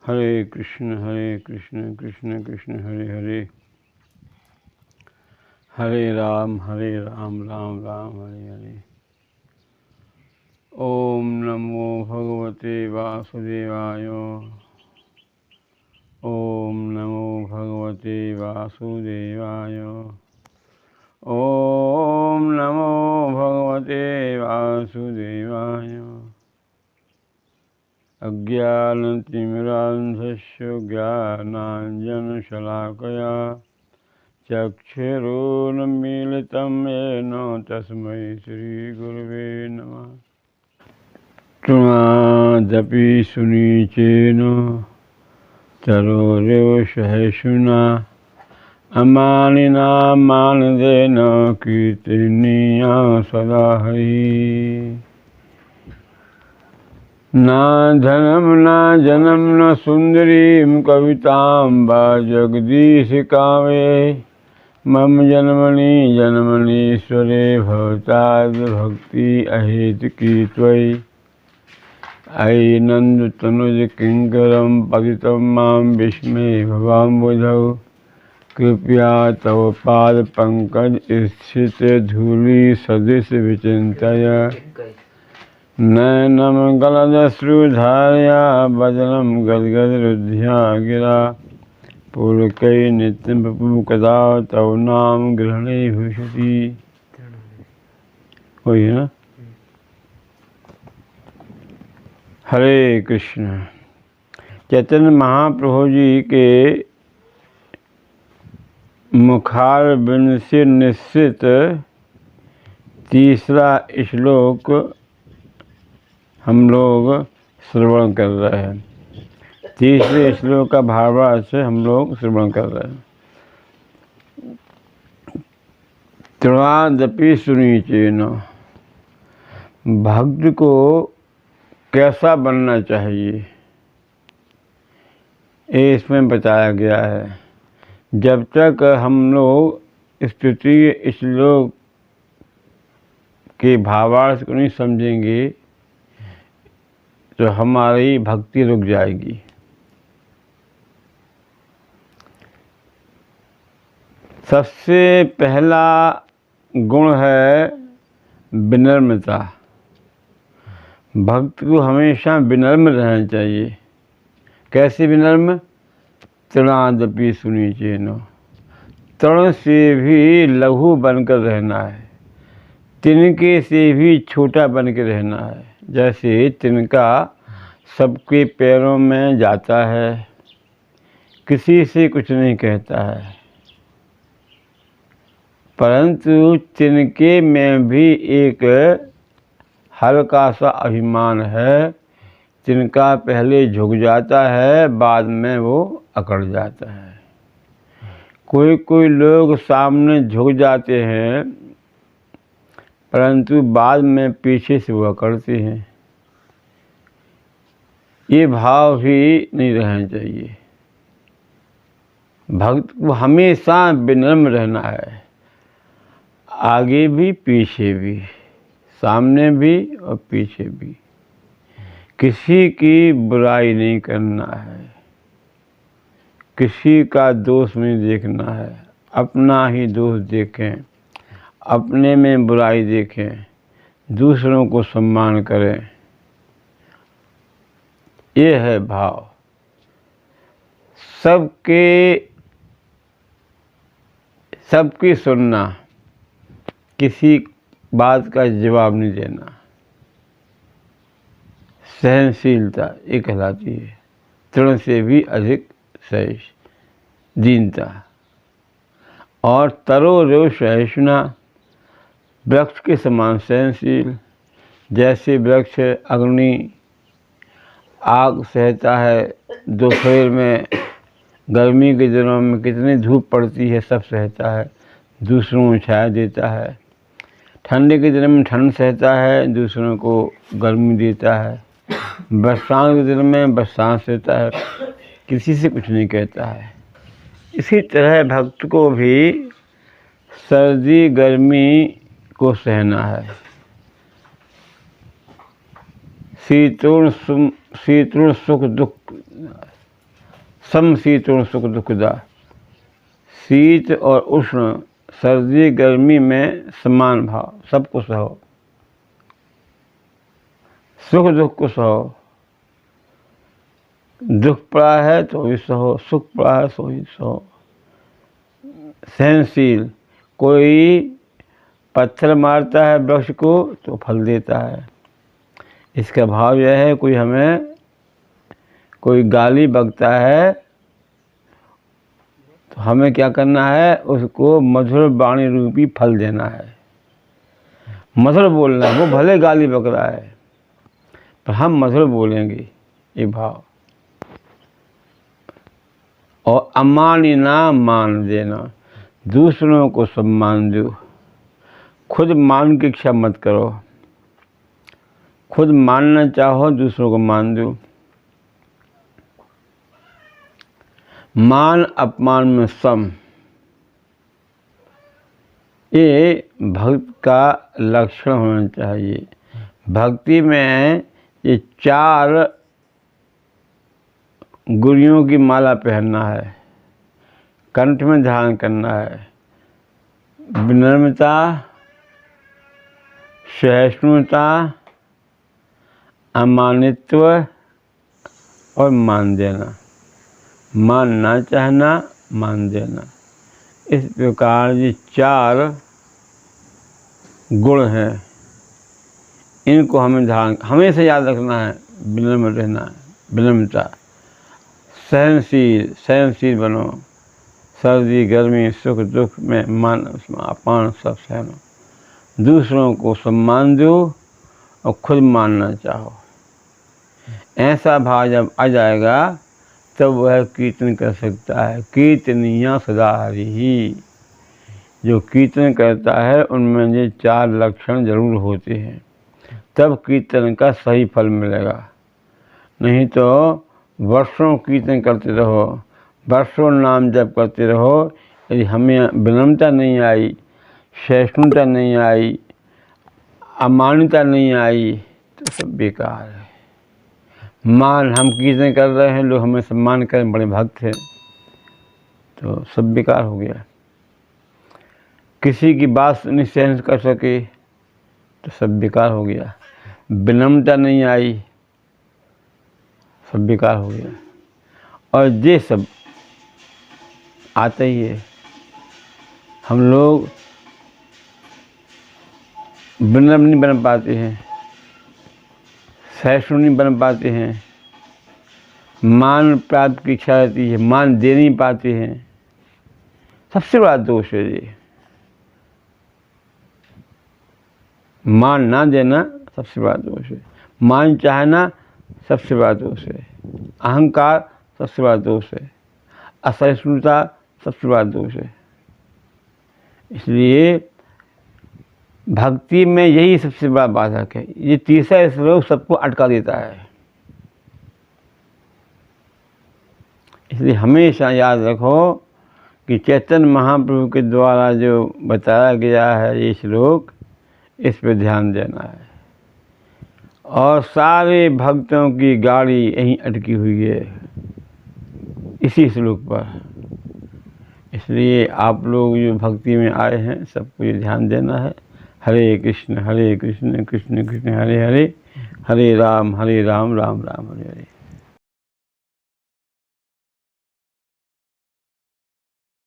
हरे कृष्ण कृष्ण कृष्ण हरे हरे, हरे राम राम राम हरे हरे। ओम नमो भगवते वासुदेवाय। ओम नमो भगवते वासुदेवाय। ओम नमो भगवते वासुदेवाय। अज्ञानतिमिरान्धस्य ज्ञानाञ्जनशलाकया चक्षुरुन्मीलितं येन तस्मै श्रीगुरवे नमः। तृणादपि सुनीचेन तरोरेव सहिष्णुना अमानिना मानदेन कीर्तनीया सदा हरिः। ना धनं न जनं न सुन्दरीं कवितां वा जगदीशकामे मम जन्मनि जन्मनीश्वरे भवताद्भक्ति अहेतुकी त्वयि। अयि नन्दतनुज किङ्करं पतितं मां विस्मये भवाम्बुधौ। कृपया तव पादपङ्कज स्थितधूलिसदृश विचिन्तय नयनं गलदश्रुधारया वदनं गद्गदरुध्या गिरा। पुलकै नित्यं वपुकदा तव नाम गृहणे भविष्यति। वही है ना। हरे कृष्ण। चैतन्य महाप्रभु जी के मुखारबिंद से निश्चित तीसरा श्लोक हम लोग श्रवण कर रहे हैं। तीसरे श्लोक का भावार्थ से हम लोग श्रवण कर रहे हैं। तृणादपि सुनीचेन, भक्त को कैसा बनना चाहिए ये इसमें बताया गया है। जब तक हम लोग स्तुति श्लोक के भावार्थ को नहीं समझेंगे तो हमारी भक्ति रुक जाएगी। सबसे पहला गुण है विनम्रता। भक्त को हमेशा विनम्र रहना चाहिए। कैसे विनम्र? तृणादपि सुनीचेन, तृण से भी लघु बनकर रहना है, तिनके से भी छोटा बनकर रहना है। जैसे तिनका सबके पैरों में जाता है, किसी से कुछ नहीं कहता है, परंतु तिनके में भी एक हल्का सा अभिमान है। तिनका पहले झुक जाता है, बाद में वो अकड़ जाता है। कोई कोई लोग सामने झुक जाते हैं परंतु बाद में पीछे से वो अकड़ते हैं। ये भाव भी नहीं रहना चाहिए। भक्त को हमेशा विनम्र रहना है, आगे भी पीछे भी, सामने भी और पीछे भी। किसी की बुराई नहीं करना है, किसी का दोष नहीं देखना है, अपना ही दोष देखें, अपने में बुराई देखें, दूसरों को सम्मान करें। ये है भाव। सबकी सुनना, किसी बात का जवाब नहीं देना। सहनशीलता ये कहलाती है। तृण से भी अधिक सहिष्णु, दीनता। और तरोरेव सहिष्णुना, वृक्ष के समान सहनशील। जैसे वृक्ष अग्नि आग सहता है, दोपहर में गर्मी के दिनों में कितनी धूप पड़ती है सब सहता है, दूसरों को छाया देता है। ठंडी के दिन में ठंड सहता है, दूसरों को गर्मी देता है। बरसात के दिन में बरसात सहता है, किसी से कुछ नहीं कहता है। इसी तरह भक्त को भी सर्दी गर्मी को सहना है। शीतोष्ण सुख दुख, समशीतोष्ण सुख दुखदा। शीत और उष्ण, सर्दी गर्मी में समान भाव, सब कुछ सहो। सुख दुख को सहो, दुख पड़ा है तो भी सहो, सुख पड़ा है तो भी सहो। सहनशील, कोई पत्थर मारता है वृक्ष को तो फल देता है। इसका भाव यह है, कोई गाली बकता है तो हमें क्या करना है, उसको मधुर वाणी रूपी फल देना है। मधुर बोलना है, वो भले गाली बक रहा है पर हम मधुर बोलेंगे, ये भाव। और अमानिना, मान देना, दूसरों को सम्मान दो, खुद मान की इच्छा मत करो। खुद मानना चाहो, दूसरों को मान दो। मान अपमान में सम, ये भक्त का लक्षण होना चाहिए। भक्ति में ये 4 गुरियों की माला पहनना है, कंठ में धारण करना है। विनम्रता, सहिष्णुता, अमानित्व और मान देना। मान ना चाहना, मान देना। इस प्रकार ये 4 गुण हैं, इनको हमें हमेशा याद रखना है। विनम्र रहना है, विनम्रता। सहनशील बनो, सर्दी गर्मी सुख दुख में मान अपमान सब सहनो। दूसरों को सम्मान दो और खुद मानना चाहो। ऐसा भाव जब आ जाएगा तब वह कीर्तन कर सकता है। कीर्तनिया सदा हरि ही, जो कीर्तन करता है उनमें ये 4 लक्षण जरूर होते हैं, तब कीर्तन का सही फल मिलेगा। नहीं तो वर्षों कीर्तन करते रहो, वर्षों नाम जप करते रहो, यदि हमें विनम्रता नहीं आई, सहिष्णुता नहीं आई, अमानिता नहीं आई तो सब बेकार है। मान, हम कीर्तन कर रहे हैं, लोग हमें सम्मान करें, बड़े भक्त हैं, तो सब बेकार हो गया। किसी की बात नहीं सहन कर सके तो सब बेकार हो गया। विनम्रता नहीं आई, सब बेकार हो गया। और ये सब आता ही है। हम लोग विनम्र नहीं बन पाते हैं, सहिष्णु नहीं बन पाते हैं, मान प्राप्त की इच्छा रहती है, मान दे नहीं पाते हैं। सबसे बड़ा दोष है ये। मान ना देना सबसे बड़ा दोष है। मान चाहना सबसे बड़ा दोष है। अहंकार सबसे बड़ा दोष है। असहिष्णुता सबसे बड़ा दोष है। इसलिए भक्ति में यही सबसे बड़ा बाधक है। ये तीसरा श्लोक सबको अटका देता है। इसलिए हमेशा याद रखो कि चैतन्य महाप्रभु के द्वारा जो बताया गया है ये श्लोक, इस पर ध्यान देना है। और सारे भक्तों की गाड़ी यहीं अटकी हुई है, इसी श्लोक पर। इसलिए आप लोग जो भक्ति में आए हैं सबको ये ध्यान देना है। हरे कृष्ण कृष्ण कृष्ण हरे हरे, हरे राम राम राम हरे हरे।